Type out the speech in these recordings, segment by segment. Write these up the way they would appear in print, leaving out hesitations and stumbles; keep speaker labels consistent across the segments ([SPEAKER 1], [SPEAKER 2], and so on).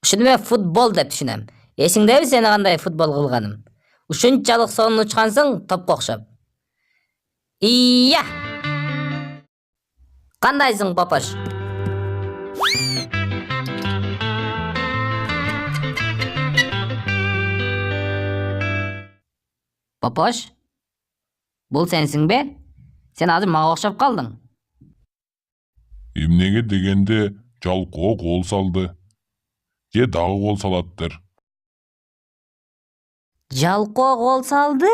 [SPEAKER 1] Ушуну мен футбол деп түшүнөм. Эсиңдеби сени кандай футбол кылганым? Ушунчалык сонун учкансың топко окшоп. Ия! Кандайсың, Попош? Попош? Бул сенсиңби? Сен азыр мага окшоп калдың.
[SPEAKER 2] Эмнеге дегенде жалкоо гол салды. Же дагы гол салаттыр.
[SPEAKER 1] Жалкоо гол салды?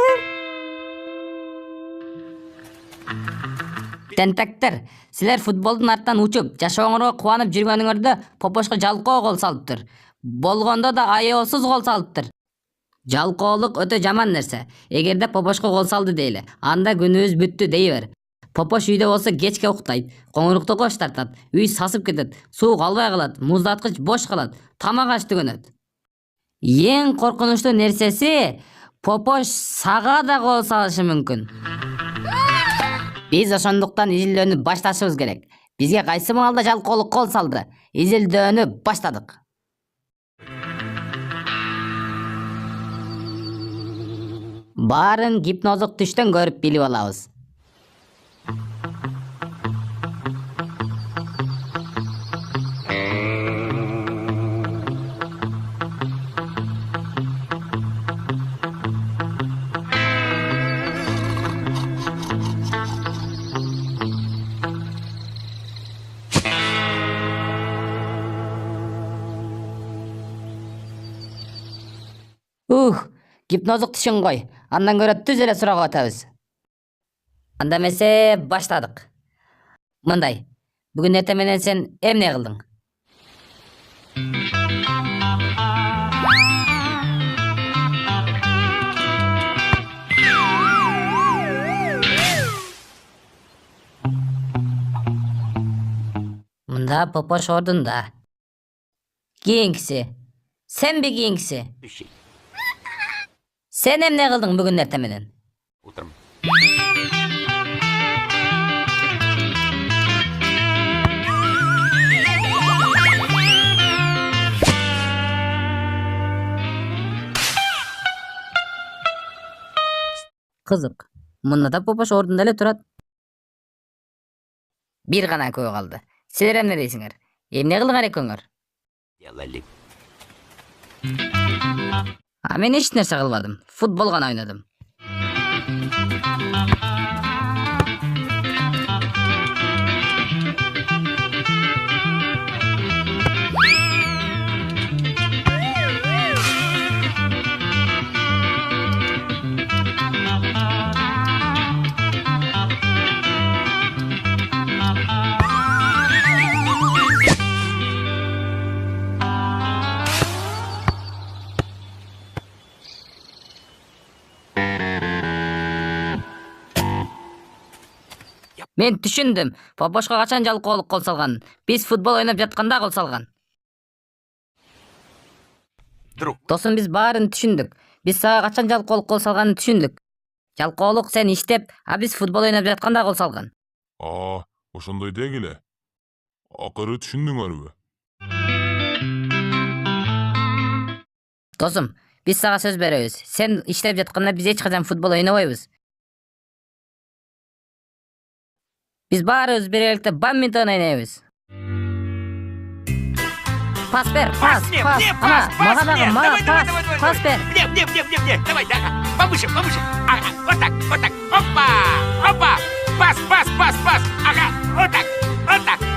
[SPEAKER 1] Тентектер, силер футболдун артынан учуп, жашооңорго кубанып жүргөнүңөрдө Попошко жалкоо гол салыптыр. Болгондо да аеосуз гол салыптыр. Жалкоолук өтө жаман нерсе. Эгерде Попошко гол салды дейле, анда күнүбүз бүттү дей бер. Попош үйдө болсо кечке уктайт, коңурукту кош тартат, үй сасып кетет, суу калбай калат, муздаткыч бош калат, тамак аш түгөнөт. Эң коркунучтуу нерсеси, Попош сага да гол салышы мүмкүн. Биз ошондуктан изилдөөнү башташыбыз керек. Бизге кайсы маалда жалкоолук гол салды? Изилдөөнү баштадык. Баарын гипноздук түштөн көрүп билип алабыз. Гипноздук түшүн кой. Андан көрө түз эле суроого өтөбүз. Анда эмесе баштадык. Мындай, бүгүн эртең менен сен эмне кылдың? Мында Попош ордунда. Кийинкиси. Сенби кийинкиси? Sen emne kıldın bugün ertemeden?
[SPEAKER 3] Утром.
[SPEAKER 1] Kızık. Munda da Попош ордунда эле турат. Bir gana көй kaldı. Силер эмне дейсиңер? Эмне кылдыңар экөөңөр?
[SPEAKER 3] Делали.
[SPEAKER 1] Мен эч нерсе кылбадым. Футбол гана ойнодум. Мен түшүндүм. Попошко качан жалкоолук гол салган? Биз футбол ойноп жатканда гол салган.
[SPEAKER 3] Друг.
[SPEAKER 1] Досум, биз баарын түшүндүк. Биз сага качан жалкоолук гол салганын түшүндүк. Жалкоолук сен иштеп, биз футбол ойноп жатканда гол салган.
[SPEAKER 2] Ошондой дегиле. Акыры түшүндүңөрбү?
[SPEAKER 1] Досум, биз сага сөз беребиз. Сен иштеп жатканда биз эч качан футбол ойнобойбуз. Biz barыбыз birlikte badminton oynayabız. Pas ver, pas. Ama maga dagы, pas ver.
[SPEAKER 3] Мне, давай, повыше. Ага, вот так, опа, пас. Ага, вот так.